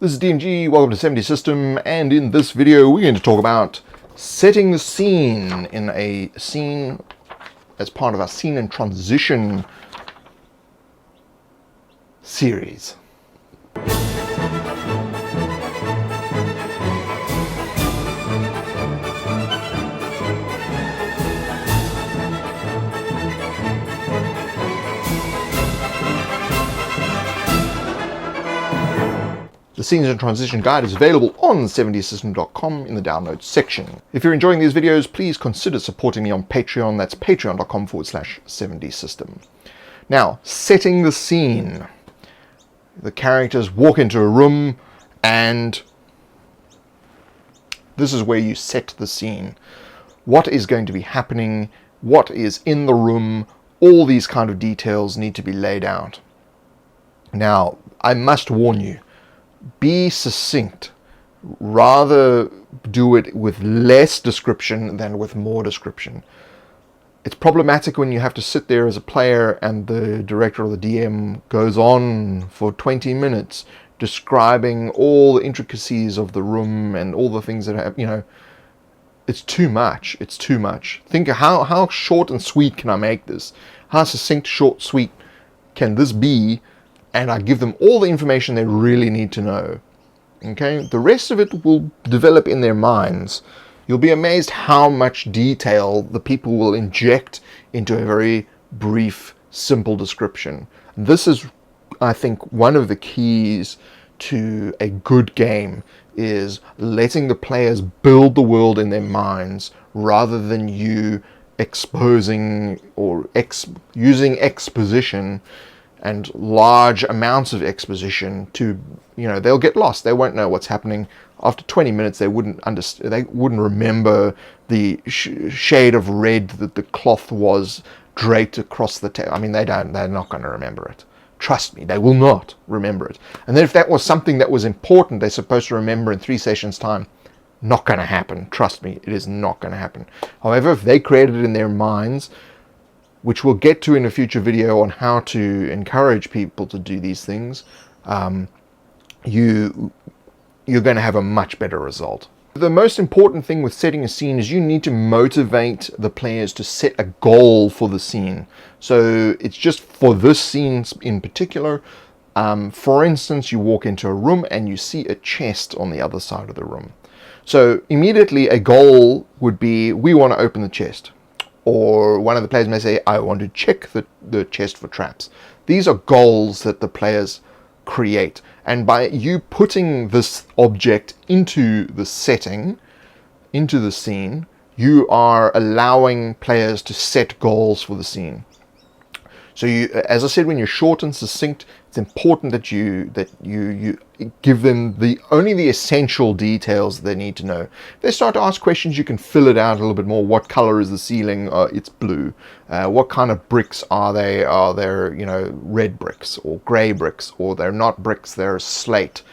This is DMG, welcome to 70 System, and in this video we're going to talk about setting the scene in a scene as part of our scene and transition series. The Scenes and Transition Guide is available on 70system.com in the downloads section. If you're enjoying these videos, please consider supporting me on Patreon. That's patreon.com/70system. Now, setting the scene. The characters walk into a room and this is where you set the scene. What is going to be happening? What is in the room? All these kind of details need to be laid out. Now, I must warn you, be succinct. Rather do it with less description than with more description. It's problematic when you have to sit there as a player and the director or the DM goes on for 20 minutes describing all the intricacies of the room and all the things that have, it's too much. It's too much. Think of how short and sweet can I make this? How succinct, short, sweet can this be? And I give them all the information they really need to know. Okay, the rest of it will develop in their minds. You'll be amazed how much detail the people will inject into a very brief, simple description. This is, I think, one of the keys to a good game, is letting the players build the world in their minds rather than you exposing or using exposition and large amounts of exposition to, they'll get lost. They won't know what's happening. After 20 minutes, they wouldn't understand. They wouldn't remember the shade of red that the cloth was draped across the table. I mean, they're not going to remember it. Trust me, they will not remember it. And then if that was something that was important, they're supposed to remember in 3 sessions' time, not going to happen. Trust me, it is not going to happen. However, if they created it in their minds, which we'll get to in a future video on how to encourage people to do these things, you're going to have a much better result. The most important thing with setting a scene is you need to motivate the players to set a goal for the scene. So it's just for this scene in particular. For instance, you walk into a room and you see a chest on the other side of the room. So immediately a goal would be, we want to open the chest. Or one of the players may say, I want to check the chest for traps. These are goals that the players create. And by you putting this object into the setting, into the scene, you are allowing players to set goals for the scene. So you, as I said, when you're short and succinct, it's important that you give them only the essential details they need to know. If they start to ask questions, you can fill it out a little bit more. What color is the ceiling? It's blue. What kind of bricks are they? Are they, red bricks or gray bricks, or they're not bricks, they're slate.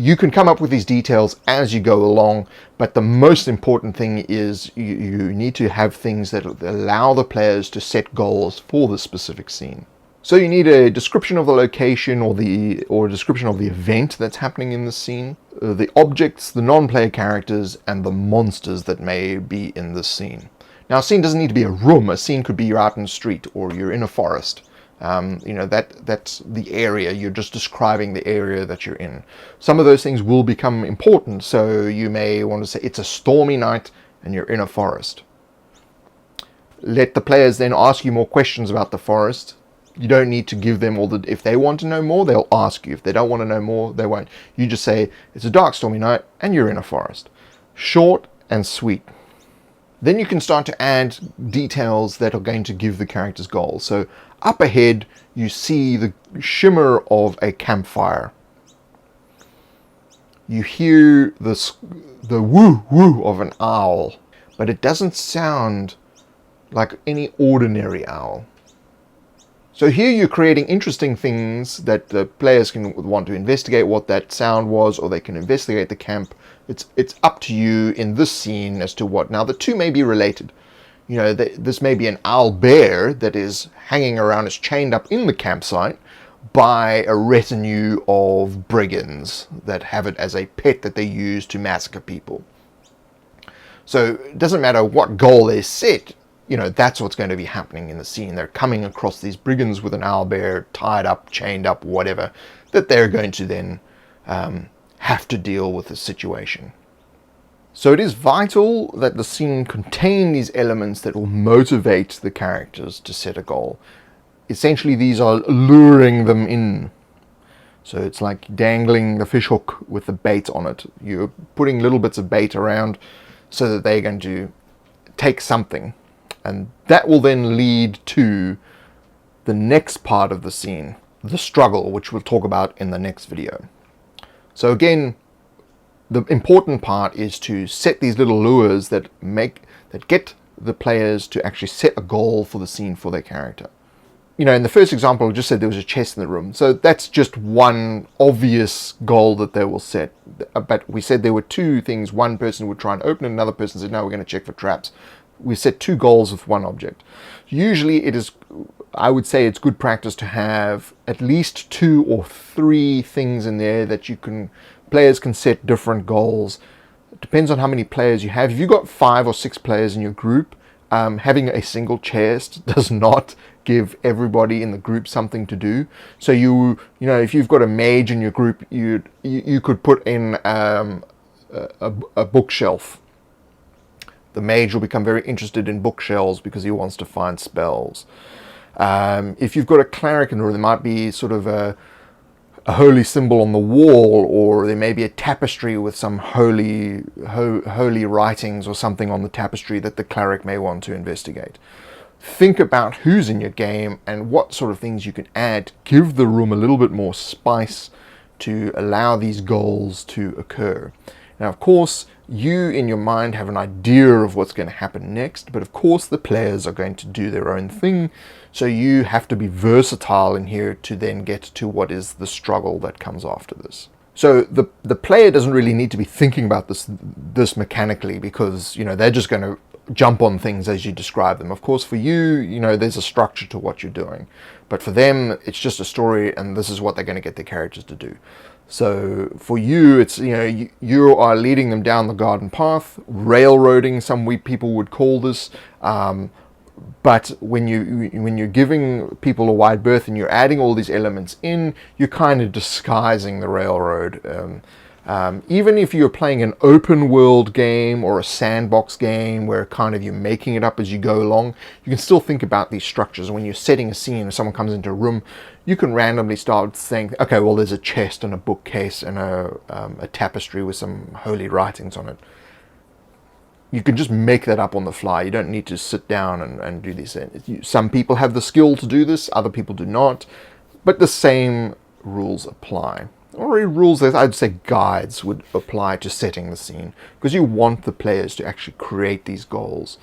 You can come up with these details as you go along, but the most important thing is you need to have things that allow the players to set goals for the specific scene. So you need a description of the location or a description of the event that's happening in the scene, the objects, the non-player characters, and the monsters that may be in the scene. Now, a scene doesn't need to be a room. A scene could be you're out in the street or you're in a forest. That's the area. You're just describing the area that you're in. Some of those things will become important. So you may want to say it's a stormy night and you're in a forest. Let the players then ask you more questions about the forest. You don't need to give them if they want to know more, they'll ask you. If they don't want to know more, they won't. You just say it's a dark, stormy night and you're in a forest. Short and sweet. Then you can start to add details that are going to give the characters goals. So up ahead, you see the shimmer of a campfire. You hear the woo-woo of an owl, but it doesn't sound like any ordinary owl. So here you're creating interesting things that the players can want to investigate what that sound was, or they can investigate the camp. It's up to you in this scene as to what. Now the two may be related. You know, this may be an owl bear that is hanging around, is chained up in the campsite, by a retinue of brigands that have it as a pet that they use to massacre people. So it doesn't matter what goal they set, that's what's going to be happening in the scene. They're coming across these brigands with an owlbear, tied up, chained up, whatever, that they're going to then have to deal with the situation. So it is vital that the scene contain these elements that will motivate the characters to set a goal. Essentially, these are luring them in. So it's like dangling the fishhook with the bait on it. You're putting little bits of bait around so that they're going to take something. And that will then lead to the next part of the scene, the struggle, which we'll talk about in the next video. So again, the important part is to set these little lures that get the players to actually set a goal for the scene for their character. In the first example, I just said there was a chest in the room. So that's just one obvious goal that they will set. But we said there were two things. One person would try and open it, another person said, no, we're going to check for traps. We set two goals with one object. Usually I would say it's good practice to have at least 2 or 3 things in there that players can set different goals. It depends on how many players you have. If you've got 5 or 6 players in your group, having a single chest does not give everybody in the group something to do. So if you've got a mage in your group, you could put in a bookshelf. The mage will become very interested in bookshelves because he wants to find spells. If you've got a cleric in the room, there might be sort of a holy symbol on the wall, or there may be a tapestry with some holy writings or something on the tapestry that the cleric may want to investigate. Think about who's in your game and what sort of things you can add. Give the room a little bit more spice to allow these goals to occur. Now, of course, you in your mind have an idea of what's going to happen next, but of course the players are going to do their own thing. So you have to be versatile in here to then get to what is the struggle that comes after this. So the player doesn't really need to be thinking about this mechanically, because they're just going to jump on things as you describe them. Of course, for you, there's a structure to what you're doing, but for them, it's just a story, and this is what they're going to get their characters to do. So for you, it's you are leading them down the garden path, railroading. Some people would call this. But when you're giving people a wide berth and you're adding all these elements in, you're kind of disguising the railroad. Even if you're playing an open world game or a sandbox game where kind of you're making it up as you go along, you can still think about these structures. When you're setting a scene, if someone comes into a room, you can randomly start saying, okay, well, there's a chest and a bookcase and a tapestry with some holy writings on it. You can just make that up on the fly. You don't need to sit down and do these things. Some people have the skill to do this, other people do not, but the same rules apply. Or rules that I'd say guides would apply to setting the scene, because you want the players to actually create these goals,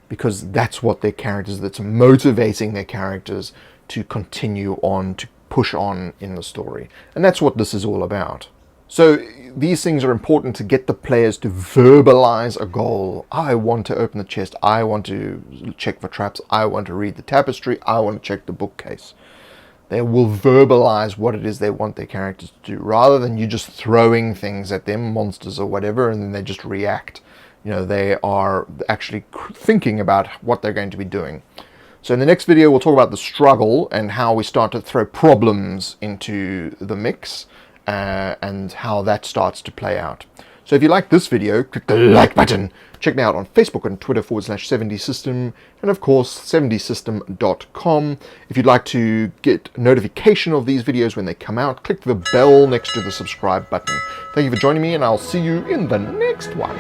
because that's what that's motivating their characters to continue on, to push on in the story. And that's what this is all about. So these things are important to get the players to verbalize a goal. I want to open the chest. I want to check for traps. I want to read the tapestry. I want to check the bookcase. They will verbalize what it is they want their characters to do, rather than you just throwing things at them, monsters or whatever, and then they just react. They are actually thinking about what they're going to be doing. So in the next video, we'll talk about the struggle and how we start to throw problems into the mix. And how that starts to play out. So if you like this video, click the like button. Check me out on Facebook and Twitter /7dsystem, and of course 7dsystem.com. If you'd like to get notification of these videos when they come out, click the bell next to the subscribe button. Thank you for joining me, and I'll see you in the next one.